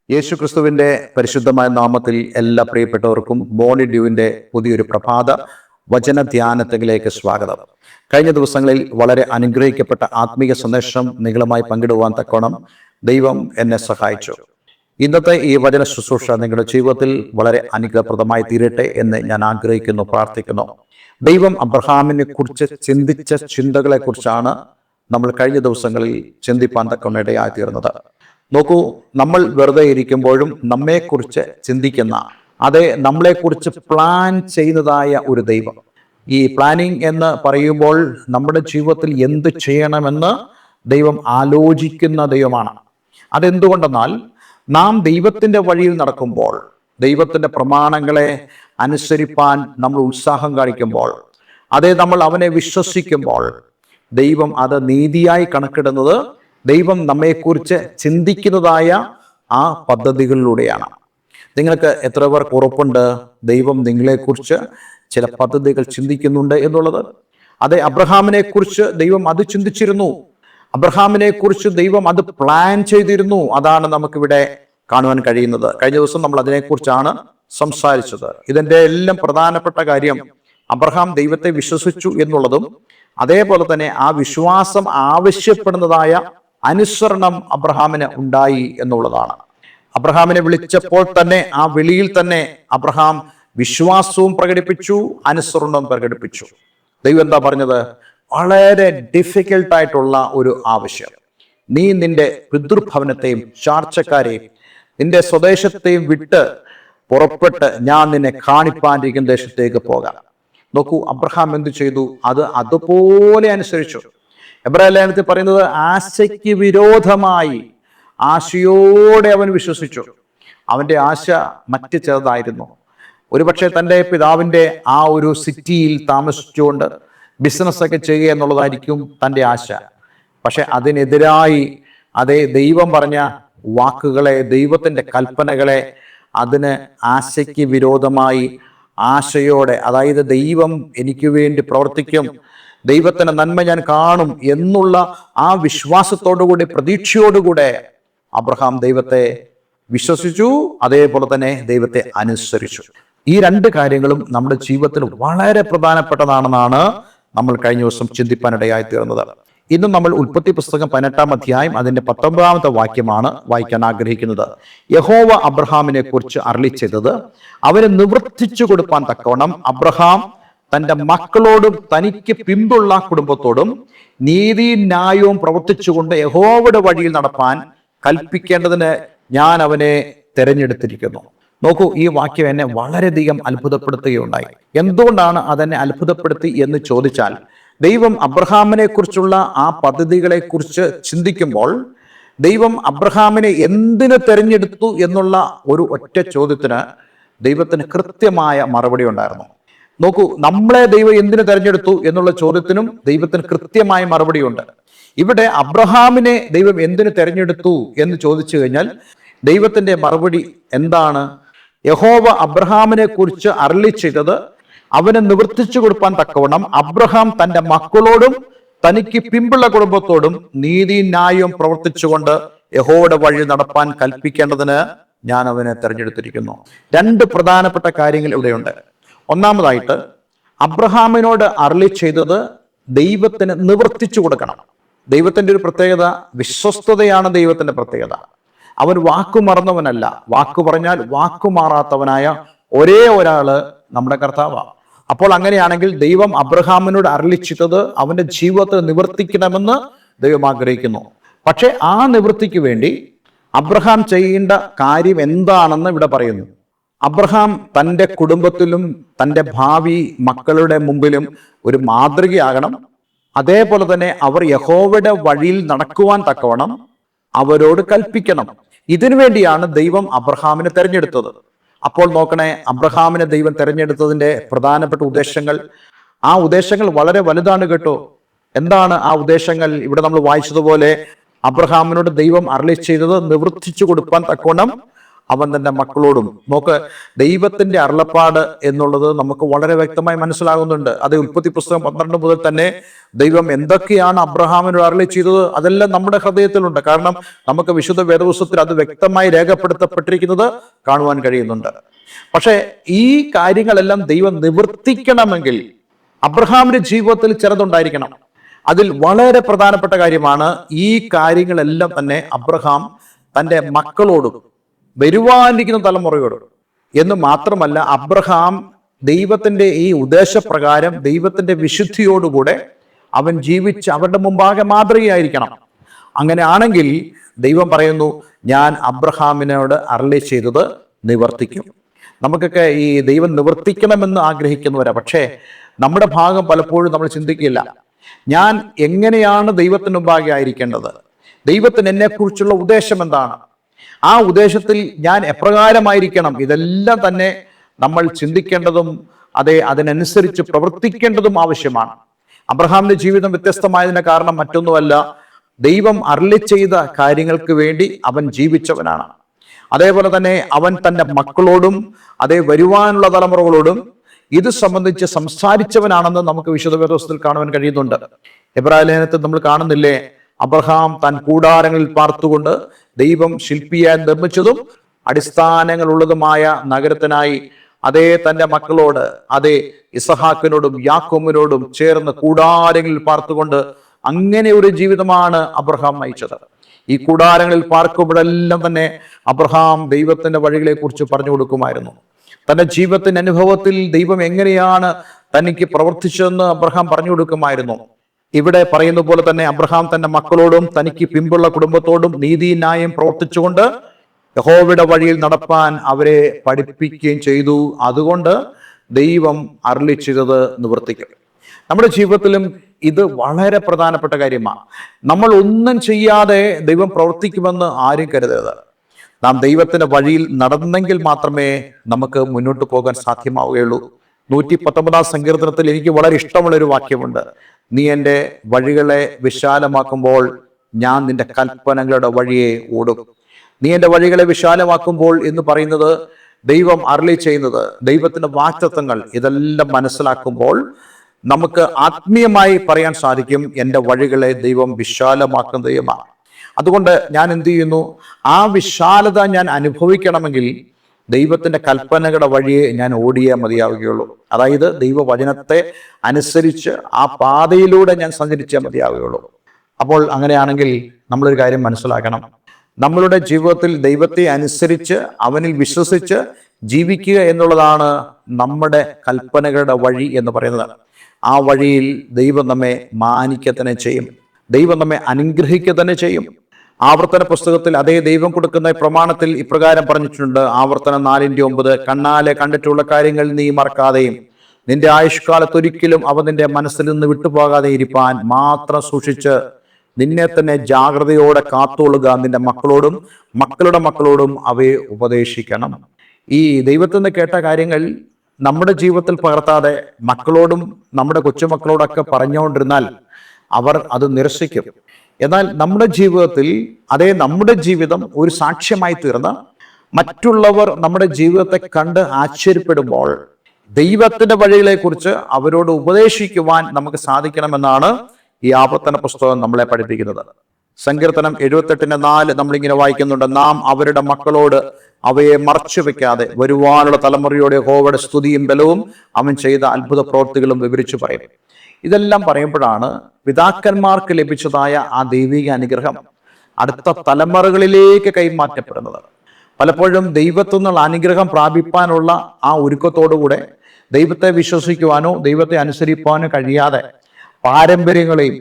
യേശുക്രിസ്തുവിന്റെ പരിശുദ്ധമായ നാമത്തിൽ എല്ലാ പ്രിയപ്പെട്ടവർക്കും ബോണി ഡ്യൂവിന്റെ പുതിയൊരു പ്രഭാത വചന ധ്യാനത്തിലേക്ക് സ്വാഗതം. കഴിഞ്ഞ ദിവസങ്ങളിൽ വളരെ അനുഗ്രഹിക്കപ്പെട്ട ആത്മീയ സന്ദേശം നിങ്ങളുമായി പങ്കിടുവാൻ തക്കോണം ദൈവം എന്നെ സഹായിച്ചു. ഇന്നത്തെ ഈ വചന ശുശ്രൂഷ നിങ്ങളുടെ ജീവിതത്തിൽ വളരെ അനുഗ്രഹപ്രദമായി തീരട്ടെ എന്ന് ഞാൻ ആഗ്രഹിക്കുന്നു, പ്രാർത്ഥിക്കുന്നു. ദൈവം അബ്രഹാമിനെ കുറിച്ച് ചിന്തിച്ച ചിന്തകളെ കുറിച്ചാണ് നമ്മൾ കഴിഞ്ഞ ദിവസങ്ങളിൽ ചിന്തിപ്പാൻ തക്കോണം ഇടയായി തീർന്നത്. നോക്കൂ, നമ്മൾ വെറുതെ ഇരിക്കുമ്പോഴും നമ്മെക്കുറിച്ച് ചിന്തിക്കുന്ന, അതെ, നമ്മളെക്കുറിച്ച് പ്ലാൻ ചെയ്യുന്നതായ ഒരു ദൈവം. ഈ പ്ലാനിങ് എന്ന് പറയുമ്പോൾ നമ്മുടെ ജീവിതത്തിൽ എന്ത് ചെയ്യണമെന്ന് ദൈവം ആലോചിക്കുന്ന ദൈവമാണ്. അതെന്തുകൊണ്ടെന്നാൽ നാം ദൈവത്തിൻ്റെ വഴിയിൽ നടക്കുമ്പോൾ, ദൈവത്തിൻ്റെ പ്രമാണങ്ങളെ അനുസരിപ്പാൻ നമ്മൾ ഉത്സാഹം കാണിക്കുമ്പോൾ, അതേ, നമ്മൾ അവനെ വിശ്വസിക്കുമ്പോൾ ദൈവം അത് നീതിയായി കണക്കിടുന്നത് ദൈവം നമ്മെക്കുറിച്ച് ചിന്തിക്കുന്നതായ ആ പദ്ധതികളിലൂടെയാണ്. നിങ്ങൾക്ക് എത്ര പേർക്ക് ഉറപ്പുണ്ട് ദൈവം നിങ്ങളെക്കുറിച്ച് ചില പദ്ധതികൾ ചിന്തിക്കുന്നുണ്ട് എന്നുള്ളത്? അതെ, അബ്രഹാമിനെ കുറിച്ച് ദൈവം അത് ചിന്തിച്ചിരുന്നു. അബ്രഹാമിനെ കുറിച്ച് ദൈവം അത് പ്ലാൻ ചെയ്തിരുന്നു. അതാണ് നമുക്കിവിടെ കാണുവാൻ കഴിയുന്നത്. കഴിഞ്ഞ ദിവസം നമ്മൾ അതിനെക്കുറിച്ചാണ് സംസാരിച്ചത്. ഇതിൻ്റെ എല്ലാം പ്രധാനപ്പെട്ട കാര്യം അബ്രഹാം ദൈവത്തെ വിശ്വസിച്ചു എന്നുള്ളതും, അതേപോലെ തന്നെ ആ വിശ്വാസം ആവശ്യപ്പെടുന്നതായ അനുസരണം അബ്രഹാമിന് ഉണ്ടായി എന്നുള്ളതാണ്. അബ്രഹാമിനെ വിളിച്ചപ്പോൾ തന്നെ ആ വിളിയിൽ തന്നെ അബ്രഹാം വിശ്വാസവും പ്രകടിപ്പിച്ചു, അനുസരണവും പ്രകടിപ്പിച്ചു. ദൈവം എന്താ പറഞ്ഞത്? വളരെ ഡിഫിക്കൽട്ടായിട്ടുള്ള ഒരു ആവശ്യം. നീ നിന്റെ പിതൃഭവനത്തെയും ചാർച്ചക്കാരെയും നിന്റെ സ്വദേശത്തെയും വിട്ട് പുറപ്പെട്ട് ഞാൻ നിന്നെ കാണിപ്പാനിരിക്കുന്ന ദേശത്തേക്ക് പോകാം. നോക്കൂ, അബ്രഹാം എന്തു ചെയ്തു? അത് അതുപോലെ അനുസരിച്ചു. എബ്രായ ലേഖനത്തിൽ പറയുന്നത് ആശയ്ക്ക് വിരോധമായി ആശയോടെ അവൻ വിശ്വസിച്ചു. അവന്റെ ആശ മറ്റ് ചെറുതായിരുന്നു. ഒരുപക്ഷെ തൻ്റെ പിതാവിൻ്റെ ആ ഒരു സിറ്റിയിൽ താമസിച്ചുകൊണ്ട് ബിസിനസ്സൊക്കെ ചെയ്യുക എന്നുള്ളതായിരിക്കും തൻ്റെ ആശ. പക്ഷെ അതിനെതിരായി, അതേ, ദൈവം പറഞ്ഞ വാക്കുകളെ, ദൈവത്തിൻ്റെ കൽപ്പനകളെ, അതിന് ആശയ്ക്ക് വിരോധമായി ആശയോടെ, അതായത് ദൈവം എനിക്ക് വേണ്ടി പ്രവർത്തിക്കും, ദൈവത്തിന്റെ നന്മ ഞാൻ കാണും എന്നുള്ള ആ വിശ്വാസത്തോടുകൂടി, പ്രതീക്ഷയോടുകൂടെ അബ്രഹാം ദൈവത്തെ വിശ്വസിച്ചു, അതേപോലെ തന്നെ ദൈവത്തെ അനുസരിച്ചു. ഈ രണ്ട് കാര്യങ്ങളും നമ്മുടെ ജീവിതത്തിൽ വളരെ പ്രധാനപ്പെട്ടതാണെന്നാണ് നമ്മൾ കഴിഞ്ഞ ദിവസം ചിന്തിപ്പാനിടയായി തീർന്നത്. ഇന്നും നമ്മൾ ഉൽപ്പത്തി പുസ്തകം 18-ാം അധ്യായം അതിന്റെ 19-ാമത്തെ വാക്യമാണ് വായിക്കാൻ ആഗ്രഹിക്കുന്നത്. യഹോവ അബ്രഹാമിനെ കുറിച്ച് അരുളി ചെയ്തത്, അവന് നിവർത്തിച്ചു കൊടുപ്പാൻ തക്കവണ്ണം അബ്രഹാം തൻ്റെ മക്കളോടും തനിക്ക് പിമ്പുള്ള കുടുംബത്തോടും നീതി ന്യായവും പ്രവർത്തിച്ചുകൊണ്ട് യഹോവയുടെ വഴിയിൽ നടപ്പാൻ കൽപ്പിക്കേണ്ടതിന് ഞാൻ അവനെ തെരഞ്ഞെടുത്തിരിക്കുന്നു. നോക്കൂ, ഈ വാക്യം എന്നെ വളരെയധികം അത്ഭുതപ്പെടുത്തുകയുണ്ടായി. എന്തുകൊണ്ടാണ് അതെന്നെ അത്ഭുതപ്പെടുത്തി എന്ന് ചോദിച്ചാൽ, ദൈവം അബ്രഹാമിനെ കുറിച്ചുള്ള ആ പദ്ധതികളെ കുറിച്ച് ചിന്തിക്കുമ്പോൾ ദൈവം അബ്രഹാമിനെ എന്തിനു തെരഞ്ഞെടുത്തു എന്നുള്ള ഒരു ഒറ്റ ചോദ്യത്തിന് ദൈവത്തിന് കൃത്യമായ മറുപടി ഉണ്ടായിരുന്നു. നോക്കൂ, നമ്മളെ ദൈവം എന്തിനു തെരഞ്ഞെടുത്തു എന്നുള്ള ചോദ്യത്തിനും ദൈവത്തിന് കൃത്യമായ മറുപടിയുണ്ട്. ഇവിടെ അബ്രഹാമിനെ ദൈവം എന്തിനു തെരഞ്ഞെടുത്തു എന്ന് ചോദിച്ചു കഴിഞ്ഞാൽ ദൈവത്തിന്റെ മറുപടി എന്താണ്? യഹോവ അബ്രഹാമിനെ കുറിച്ച് അരുളി ചെയ്തത്, അവനെ നിവർത്തിച്ചു കൊടുപ്പാൻ തക്കവണ്ണം അബ്രഹാം തന്റെ മക്കളോടും തനിക്ക് പിമ്പുള്ള കുടുംബത്തോടും നീതി ന്യായവും പ്രവർത്തിച്ചുകൊണ്ട് യഹോവയുടെ വഴി നടപ്പാൻ കൽപ്പിക്കേണ്ടതിന് ഞാൻ അവനെ തെരഞ്ഞെടുത്തിരിക്കുന്നു. രണ്ട് പ്രധാനപ്പെട്ട കാര്യങ്ങൾ ഇവിടെയുണ്ട്. ഒന്നാമതായിട്ട്, അബ്രഹാമിനോട് അരുളി ചെയ്തത് ദൈവത്തിന് നിവർത്തിച്ചു കൊടുക്കണം. ദൈവത്തിന്റെ ഒരു പ്രത്യേകത വിശ്വസ്തതയാണ്. ദൈവത്തിന്റെ പ്രത്യേകത, അവൻ വാക്കു മറന്നവനല്ല. വാക്കു പറഞ്ഞാൽ വാക്കുമാറാത്തവനായ ഒരേ ഒരാള് നമ്മുടെ കർത്താവാണ്. അപ്പോൾ അങ്ങനെയാണെങ്കിൽ ദൈവം അബ്രഹാമിനോട് അരുളി ചെയ്തത് അവന്റെ ജീവിതത്തെ നിവർത്തിക്കണമെന്ന് ദൈവം ആഗ്രഹിക്കുന്നു. പക്ഷെ ആ നിവൃത്തിക്ക് വേണ്ടി അബ്രഹാം ചെയ്യേണ്ട കാര്യം എന്താണെന്ന് ഇവിടെ പറയുന്നു. അബ്രഹാം തൻ്റെ കുടുംബത്തിലും തൻ്റെ ഭാവി മക്കളുടെ മുമ്പിലും ഒരു മാതൃകയാകണം. അതേപോലെ തന്നെ അവർ യഹോവയുടെ വഴിയിൽ നടക്കുവാൻ തക്കവണ്ണം അവരോട് കൽപ്പിക്കണം. ഇതിനു വേണ്ടിയാണ് ദൈവം അബ്രഹാമിനെ തെരഞ്ഞെടുത്തത്. അപ്പോൾ നോക്കണേ, അബ്രഹാമിനെ ദൈവം തെരഞ്ഞെടുത്തതിൻ്റെ പ്രധാനപ്പെട്ട ഉദ്ദേശങ്ങൾ, ആ ഉദ്ദേശങ്ങൾ വളരെ വലുതാണ് കേട്ടോ. എന്താണ് ആ ഉദ്ദേശങ്ങൾ? ഇവിടെ നമ്മൾ വായിച്ചതുപോലെ അബ്രഹാമിനോട് ദൈവം അരുളി ചെയ്തത് നിവർത്തിച്ചു കൊടുപ്പാൻ തക്കവണ്ണം അവൻ തന്റെ മക്കളോടും. നോക്ക്, ദൈവത്തിന്റെ അരുളപ്പാട് എന്നുള്ളത് നമുക്ക് വളരെ വ്യക്തമായി മനസ്സിലാകുന്നുണ്ട്. അത് ഉൽപ്പത്തി പുസ്തകം 12 മുതൽ തന്നെ ദൈവം എന്തൊക്കെയാണ് അബ്രഹാമിനോട് അരുളി ചെയ്തത് അതെല്ലാം നമ്മുടെ ഹൃദയത്തിലുണ്ട്. കാരണം നമുക്ക് വിശുദ്ധ വേദപുസ്തകത്തിൽ അത് വ്യക്തമായി രേഖപ്പെടുത്തപ്പെട്ടിരിക്കുന്നത് കാണുവാൻ കഴിയുന്നുണ്ട്. പക്ഷെ ഈ കാര്യങ്ങളെല്ലാം ദൈവം നിവർത്തിക്കണമെങ്കിൽ അബ്രഹാമിന്റെ ജീവിതത്തിൽ ചിലതുണ്ടായിരിക്കണം. അതിൽ വളരെ പ്രധാനപ്പെട്ട കാര്യമാണ് ഈ കാര്യങ്ങളെല്ലാം തന്നെ അബ്രഹാം തന്റെ മക്കളോടും വരുവാനിരിക്കുന്ന തലമുറയോടും എന്ന് മാത്രമല്ല, അബ്രഹാം ദൈവത്തിന്റെ ഈ ഉദ്ദേശപ്രകാരം ദൈവത്തിന്റെ വിശുദ്ധിയോടുകൂടെ അവൻ ജീവിച്ച് അവരുടെ മുമ്പാകെ മാതൃകയായിരിക്കണം. അങ്ങനെ ആണെങ്കിൽ ദൈവം പറയുന്നു, ഞാൻ അബ്രഹാമിനോട് അരുളി ചെയ്തത് നിവർത്തിക്കും. നമുക്കൊക്കെ ഈ ദൈവം നിവർത്തിക്കണമെന്ന് ആഗ്രഹിക്കുന്നവരാ. പക്ഷേ നമ്മുടെ ഭാഗം പലപ്പോഴും നമ്മൾ ചിന്തിക്കില്ല. ഞാൻ എങ്ങനെയാണ് ദൈവത്തിന് മുമ്പാകെ ആയിരിക്കേണ്ടത്? ദൈവത്തിന് എന്നെക്കുറിച്ചുള്ള ഉദ്ദേശം എന്താണ്? ആ ഉദ്ദേശത്തിൽ ഞാൻ എപ്രകാരമായിരിക്കണം? ഇതെല്ലാം തന്നെ നമ്മൾ ചിന്തിക്കേണ്ടതും അതിനനുസരിച്ച് പ്രവർത്തിക്കേണ്ടതും ആവശ്യമാണ്. അബ്രഹാമിന്റെ ജീവിതം വ്യത്യസ്തമായതിന്റെ കാരണം മറ്റൊന്നുമല്ല, ദൈവം അരുളി ചെയ്ത കാര്യങ്ങൾക്ക് വേണ്ടി അവൻ ജീവിച്ചവനാണ്. അതേപോലെ തന്നെ അവൻ തന്റെ മക്കളോടും വരുവാനുള്ള തലമുറകളോടും ഇത് സംബന്ധിച്ച് സംസാരിച്ചവനാണെന്ന് നമുക്ക് വിശുദ്ധ വേദപുസ്തകത്തിൽ കാണുവാൻ കഴിയുന്നുണ്ട്. എബ്രായ ലേഖനത്തിൽ നമ്മൾ കാണുന്നില്ലേ, അബ്രഹാം താൻ കൂടാരങ്ങളിൽ പാർത്തുകൊണ്ട് ദൈവം ശില്പിയായി നിർമ്മിച്ചതും അടിസ്ഥാനങ്ങളുള്ളതുമായ നഗരത്തിനായി തന്റെ മക്കളോട് ഇസഹാക്കിനോടും യാക്കോബിനോടും ചേർന്ന് കൂടാരങ്ങളിൽ പാർത്തുകൊണ്ട് അങ്ങനെ ഒരു ജീവിതമാണ് അബ്രഹാം നയിച്ചത്. ഈ കൂടാരങ്ങളിൽ പാർക്കുമ്പോഴെല്ലാം തന്നെ അബ്രഹാം ദൈവത്തിന്റെ വഴികളെ കുറിച്ച് പറഞ്ഞു കൊടുക്കുമായിരുന്നു. തന്റെ ജീവിതത്തിന്റെ അനുഭവത്തിൽ ദൈവം എങ്ങനെയാണ് തനിക്ക് പ്രവർത്തിച്ചതെന്ന് അബ്രഹാം പറഞ്ഞു കൊടുക്കുമായിരുന്നു. ഇവിടെ പറയുന്ന പോലെ തന്നെ അബ്രഹാം തന്റെ മക്കളോടും തനിക്ക് പിമ്പുള്ള കുടുംബത്തോടും നീതി ന്യായം പ്രവർത്തിച്ചുകൊണ്ട് യഹോവയുടെ വഴിയിൽ നടപ്പാൻ അവരെ പഠിപ്പിക്കുകയും ചെയ്തു. അതുകൊണ്ട് ദൈവം അരുളി ചെയ്തത് നിവർത്തിക്കും. നമ്മുടെ ജീവിതത്തിലും ഇത് വളരെ പ്രധാനപ്പെട്ട കാര്യമാണ്. നമ്മൾ ഒന്നും ചെയ്യാതെ ദൈവം പ്രവർത്തിക്കുമെന്ന് ആരും കരുതരുത്. നാം ദൈവത്തിന്റെ വഴിയിൽ നടന്നെങ്കിൽ മാത്രമേ നമുക്ക് മുന്നോട്ട് പോകാൻ സാധ്യമാവുകയുള്ളൂ. 119 സങ്കീർത്തനത്തിൽ എനിക്ക് വളരെ ഇഷ്ടമുള്ളൊരു വാക്യമുണ്ട്. നീ എൻ്റെ വഴികളെ വിശാലമാക്കുമ്പോൾ ഞാൻ നിന്റെ കൽപ്പനകളുടെ വഴിയെ ഓടും. നീ എൻ്റെ വഴികളെ വിശാലമാക്കുമ്പോൾ എന്ന് പറയുന്നത് ദൈവം അരുളി ചെയ്യുന്നത്, ദൈവത്തിന്റെ വാഗ്ദത്തങ്ങൾ ഇതെല്ലാം മനസ്സിലാക്കുമ്പോൾ നമുക്ക് ആത്മീയമായി പറയാൻ സാധിക്കും, എൻ്റെ വഴികളെ ദൈവം വിശാലമാക്കുന്ന ദൈവമാണ്. അതുകൊണ്ട് ഞാൻ എന്ത് ചെയ്യുന്നു? ആ വിശാലത ഞാൻ അനുഭവിക്കണമെങ്കിൽ ദൈവത്തിന്റെ കൽപ്പനകളുടെ വഴിയെ ഞാൻ ഓടിയേ മതിയാവുകയുള്ളൂ. അതായത് ദൈവവചനത്തെ അനുസരിച്ച് ആ പാതയിലൂടെ ഞാൻ സഞ്ചരിച്ചേ മതിയാവുകയുള്ളൂ. അപ്പോൾ അങ്ങനെയാണെങ്കിൽ നമ്മളൊരു കാര്യം മനസ്സിലാക്കണം, നമ്മളുടെ ജീവിതത്തിൽ ദൈവത്തെ അനുസരിച്ച് അവനിൽ വിശ്വസിച്ച് ജീവിക്കുക എന്നുള്ളതാണ് നമ്മുടെ കൽപ്പനകളുടെ വഴി എന്ന് പറയുന്നത്. ആ വഴിയിൽ ദൈവം നമ്മെ മാനിക്കുക തന്നെ ചെയ്യും, ദൈവം നമ്മെ അനുഗ്രഹിക്കുക തന്നെ ചെയ്യും. ആവർത്തന പുസ്തകത്തിൽ ദൈവം കൊടുക്കുന്ന പ്രമാണത്തിൽ ഇപ്രകാരം പറഞ്ഞിട്ടുണ്ട്. ആവർത്തനം 4:9, കണ്ണാലെ കണ്ടിട്ടുള്ള കാര്യങ്ങൾ നീ മറക്കാതെയും നിന്റെ ആയുഷ്കാലത്തൊരിക്കലും അവ നിന്റെ മനസ്സിൽ നിന്ന് വിട്ടുപോകാതെ ഇരിപ്പാൻ മാത്രം സൂക്ഷിച്ച് നിന്നെ തന്നെ ജാഗ്രതയോടെ കാത്തോളുക. നിന്റെ മക്കളോടും മക്കളുടെ മക്കളോടും അവയെ ഉപദേശിക്കണം. ഈ ദൈവത്തിൽ നിന്ന് കേട്ട കാര്യങ്ങൾ നമ്മുടെ ജീവിതത്തിൽ പകർത്താതെ മക്കളോടും നമ്മുടെ കൊച്ചുമക്കളോടൊക്കെ പറഞ്ഞുകൊണ്ടിരുന്നാൽ അവർ അത് നിരസിക്കും. എന്നാൽ നമ്മുടെ ജീവിതത്തിൽ നമ്മുടെ ജീവിതം ഒരു സാക്ഷ്യമായി തീർന്ന് മറ്റുള്ളവർ നമ്മുടെ ജീവിതത്തെ കണ്ട് ആശ്ചര്യപ്പെടുമ്പോൾ ദൈവത്തിന്റെ വഴികളെ കുറിച്ച് അവരോട് ഉപദേശിക്കുവാൻ നമുക്ക് സാധിക്കണമെന്നാണ് ഈ ആവർത്തന പുസ്തകം നമ്മളെ പഠിപ്പിക്കുന്നത്. സങ്കീർത്തനം 78:4 നമ്മളിങ്ങനെ വായിക്കുന്നുണ്ട്. നാം അവരുടെ മക്കളോട് അവയെ മറച്ചു വെക്കാതെ വരുവാനുള്ള തലമുറയോട് യഹോവയുടെ സ്തുതിയും ബലവും അവൻ ചെയ്ത അത്ഭുത പ്രവൃത്തികളും വിവരിച്ചു പറയും. ഇതെല്ലാം പറയുമ്പോഴാണ് പിതാക്കന്മാർക്ക് ലഭിച്ചതായ ആ ദൈവിക അനുഗ്രഹം അടുത്ത തലമുറകളിലേക്ക് കൈമാറ്റപ്പെടുന്നത്. പലപ്പോഴും ദൈവത്തിൽ നിന്നുള്ള അനുഗ്രഹം പ്രാപിപ്പാനുള്ള ആ ഒരുക്കത്തോടുകൂടെ ദൈവത്തെ വിശ്വസിക്കുവാനോ ദൈവത്തെ അനുസരിപ്പാനോ കഴിയാതെ പാരമ്പര്യങ്ങളെയും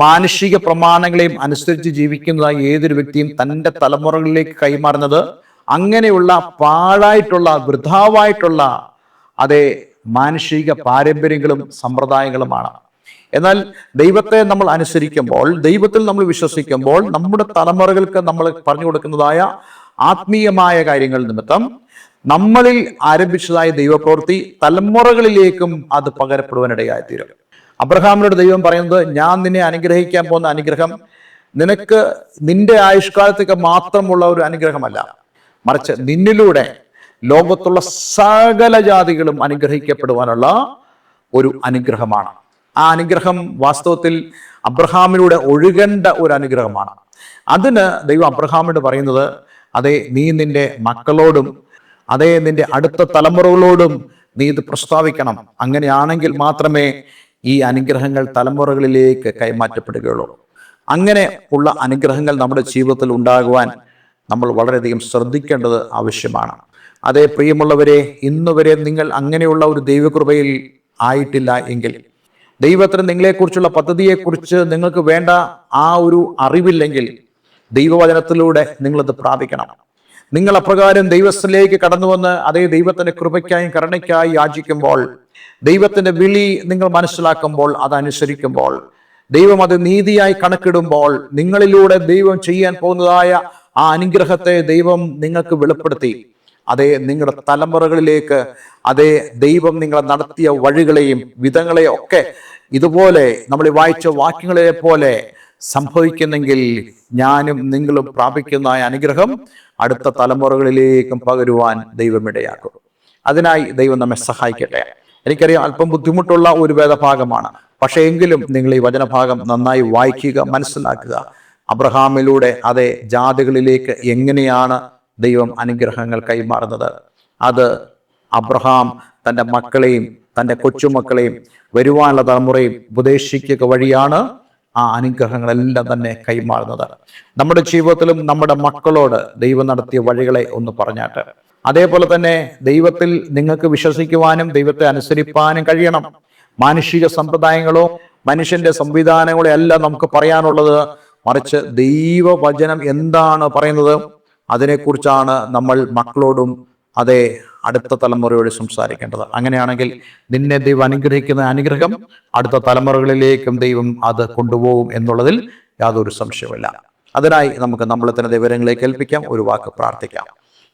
മാനുഷിക പ്രമാണങ്ങളെയും അനുസരിച്ച് ജീവിക്കുന്നതായി ഏതൊരു വ്യക്തിയും തൻ്റെ തലമുറകളിലേക്ക് കൈമാറുന്നത് അങ്ങനെയുള്ള പാഴായിട്ടുള്ള വൃഥാവായിട്ടുള്ള മാനുഷിക പാരമ്പര്യങ്ങളും സമ്പ്രദായങ്ങളുമാണ്. എന്നാൽ ദൈവത്തെ നമ്മൾ അനുസരിക്കുമ്പോൾ, ദൈവത്തിൽ നമ്മൾ വിശ്വസിക്കുമ്പോൾ നമ്മുടെ തലമുറകൾക്ക് നമ്മൾ പറഞ്ഞു കൊടുക്കുന്നതായ ആത്മീയമായ കാര്യങ്ങൾ നിമിത്തം നമ്മളിൽ ആരംഭിച്ചതായ ദൈവപ്രവൃത്തി തലമുറകളിലേക്കും അത് പകരപ്പെടുവാനിടയായിത്തീരും. അബ്രഹാമിനോട് ദൈവം പറയുന്നത്, ഞാൻ നിന്നെ അനുഗ്രഹിക്കാൻ പോകുന്ന അനുഗ്രഹം നിനക്ക് നിന്റെ ആയുഷ്കാലത്തേക്ക് മാത്രമുള്ള ഒരു അനുഗ്രഹമല്ല, മറിച്ച് നിന്നിലൂടെ ലോകത്തുള്ള സകല ജാതികളും അനുഗ്രഹിക്കപ്പെടുവാനുള്ള ഒരു അനുഗ്രഹമാണ്. ആ അനുഗ്രഹം വാസ്തവത്തിൽ അബ്രഹാമിലൂടെ ഒഴുകേണ്ട ഒരു അനുഗ്രഹമാണ്. അതിന് ദൈവം അബ്രഹാമിനോട് പറയുന്നത്, അതെ, നീ നിന്റെ മക്കളോടും അതേ നിന്റെ അടുത്ത തലമുറകളോടും നീ ഇത് പ്രസ്താവിക്കണം. അങ്ങനെയാണെങ്കിൽ മാത്രമേ ഈ അനുഗ്രഹങ്ങൾ തലമുറകളിലേക്ക് കൈമാറ്റപ്പെടുകയുള്ളൂ. അങ്ങനെ ഉള്ള അനുഗ്രഹങ്ങൾ നമ്മുടെ ജീവിതത്തിൽ ഉണ്ടാകുവാൻ നമ്മൾ വളരെയധികം ശ്രദ്ധിക്കേണ്ടത് ആവശ്യമാണ്. അതേ പ്രിയമുള്ളവരെ, ഇന്നുവരെ നിങ്ങൾ അങ്ങനെയുള്ള ഒരു ദൈവകൃപയിൽ ആയിട്ടില്ല എങ്കിൽ, ദൈവത്തിന് നിങ്ങളെക്കുറിച്ചുള്ള പദ്ധതിയെക്കുറിച്ച് നിങ്ങൾക്ക് വേണ്ട ആ ഒരു അറിവില്ലെങ്കിൽ, ദൈവവചനത്തിലൂടെ നിങ്ങളത് പ്രാപിക്കണം. നിങ്ങൾ അപ്രകാരം ദൈവത്തിലേക്ക് കടന്നു വന്ന് അതേ ദൈവത്തിന്റെ കൃപയ്ക്കായും കരുണയ്ക്കായി യാചിക്കുമ്പോൾ, ദൈവത്തിന്റെ വിളി നിങ്ങൾ മനസ്സിലാക്കുമ്പോൾ, അതനുസരിക്കുമ്പോൾ, ദൈവം അത് നീതിയായി കണക്കിടുമ്പോൾ, നിങ്ങളിലൂടെ ദൈവം ചെയ്യാൻ പോകുന്നതായ ആ അനുഗ്രഹത്തെ ദൈവം നിങ്ങൾക്ക് വെളിപ്പെടുത്തി അതേ നിങ്ങളുടെ തലമുറകളിലേക്ക് അതേ ദൈവം നിങ്ങളെ നടത്തിയ വഴികളെയും വിധങ്ങളെയും ഒക്കെ ഇതുപോലെ നമ്മൾ വായിച്ച വാക്യങ്ങളെ പോലെ സംഭവിക്കുന്നെങ്കിൽ, ഞാനും നിങ്ങളും പ്രാപിക്കുന്ന അനുഗ്രഹം അടുത്ത തലമുറകളിലേക്കും പകരുവാൻ ദൈവം ഇടയാക്കും. അതിനായി ദൈവം നമ്മെ സഹായിക്കട്ടെ. എനിക്കറിയാം അല്പം ബുദ്ധിമുട്ടുള്ള ഒരു വേദഭാഗമാണ്, പക്ഷേ എങ്കിലും നിങ്ങൾ ഈ വചനഭാഗം നന്നായി വായിക്കുക, മനസ്സിലാക്കുക. അബ്രഹാമിലൂടെ അതേ ജാതികളിലേക്ക് എങ്ങനെയാണ് ദൈവം അനുഗ്രഹങ്ങൾ കൈമാറുന്നത്, അത് അബ്രഹാം തൻ്റെ മക്കളെയും തൻ്റെ കൊച്ചുമക്കളെയും വരുവാനുള്ള തലമുറയും ഉപദേശിക്കുക വഴിയാണ് ആ അനുഗ്രഹങ്ങളെല്ലാം തന്നെ കൈമാറുന്നത്. നമ്മുടെ ജീവിതത്തിലും നമ്മുടെ മക്കളോട് ദൈവം നടത്തിയ വഴികളെ ഒന്ന് പറഞ്ഞാട്ട്, അതേപോലെ തന്നെ ദൈവത്തിൽ നിങ്ങൾക്ക് വിശ്വസിക്കുവാനും ദൈവത്തെ അനുസരിപ്പാനും കഴിയണം. മാനുഷിക സമ്പ്രദായങ്ങളോ മനുഷ്യന്റെ സംവിധാനങ്ങളോ അല്ല നമുക്ക് പറയാനുള്ളത്, മറിച്ച് ദൈവവചനം എന്താണ് പറയുന്നത് അതിനെക്കുറിച്ചാണ് നമ്മൾ മക്കളോടും അതേ അടുത്ത തലമുറയോട് സംസാരിക്കേണ്ടത്. അങ്ങനെയാണെങ്കിൽ നിന്നെ ദൈവം അനുഗ്രഹിക്കുന്ന അനുഗ്രഹം അടുത്ത തലമുറകളിലേക്കും ദൈവം അത് കൊണ്ടുപോകും എന്നുള്ളതിൽ യാതൊരു സംശയമില്ല. അതിനായി നമുക്ക് നമ്മളെ തന്നെ ദൈവങ്ങളിലേക്ക് ഏൽപ്പിക്കാം. ഒരു വാക്ക് പ്രാർത്ഥിക്കാം.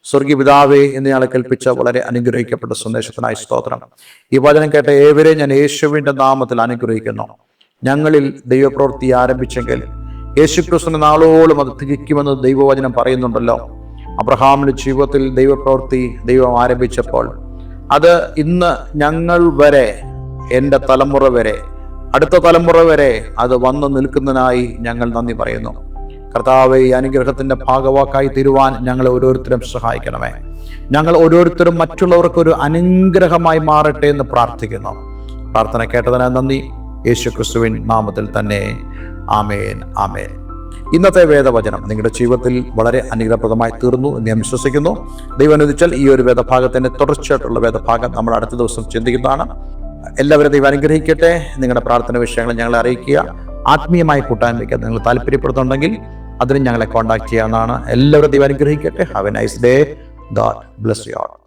സ്വർഗീയ പിതാവേ, എന്നയാളെ കേൾപ്പിച്ച വളരെ അനുഗ്രഹിക്കപ്പെട്ട സന്ദേശത്തിനായി സ്തോത്രം. ഈ വചനം കേട്ട ഏവരെയും ഞാൻ യേശുവിന്റെ നാമത്തിൽ അനുഗ്രഹിക്കുന്നു. ഞങ്ങളിൽ ദൈവപ്രവൃത്തി ആരംഭിച്ചെങ്കിൽ യേശുക്രിസ്തുവിന്റെ നാളോളം അത് തികയ്ക്കുമെന്ന് ദൈവവചനം പറയുന്നുണ്ടല്ലോ. അബ്രഹാമിന്റെ ജീവിതത്തിൽ ദൈവപ്രവൃത്തി ദൈവം ആരംഭിച്ചപ്പോൾ അത് ഇന്ന് ഞങ്ങൾ വരെ, എൻ്റെ തലമുറ വരെ, അടുത്ത തലമുറ വരെ അത് വന്നു നിൽക്കുന്നതിനായി ഞങ്ങൾ നന്ദി പറയുന്നു. കർത്താവേ, ഈ അനുഗ്രഹത്തിന്റെ ഭാഗവാക്കായി തീരുവാൻ ഞങ്ങളെ ഓരോരുത്തരും സഹായിക്കണമേ. ഞങ്ങൾ ഓരോരുത്തരും മറ്റുള്ളവർക്കൊരു അനുഗ്രഹമായി മാറട്ടെ എന്ന് പ്രാർത്ഥിക്കുന്നു. പ്രാർത്ഥന കേട്ടതിന് നന്ദി. യേശുക്രിസ്തുവിൻ നാമത്തിൽ തന്നെ ആമേൻ, ആമേൻ. ഇന്നത്തെ വേദവചനം നിങ്ങളുടെ ജീവിതത്തിൽ വളരെ അനുഗ്രഹപ്രദമായി തീർന്നു എന്ന് ഞാൻ വിശ്വസിക്കുന്നു. ദൈവം അനുവദിച്ചാൽ ഈ ഒരു വേദഭാഗത്തിന്റെ തുടർച്ചയായിട്ടുള്ള വേദഭാഗം നമ്മൾ അടുത്ത ദിവസം ചിന്തിക്കുന്നതാണ്. എല്ലാവരും ദൈവം അനുഗ്രഹിക്കട്ടെ. നിങ്ങളുടെ പ്രാർത്ഥന വിഷയങ്ങൾ ഞങ്ങളെ അറിയിക്കുക. ആത്മീയമായി കൂട്ടാൻ നിങ്ങൾ താല്പര്യപ്പെടുന്നുണ്ടെങ്കിൽ അതിന് ഞങ്ങളെ കോൺടാക്ട് ചെയ്യാവുന്നതാണ്. എല്ലാവരും ദൈവം അനുഗ്രഹിക്കട്ടെ. Have A nice day. God bless you all.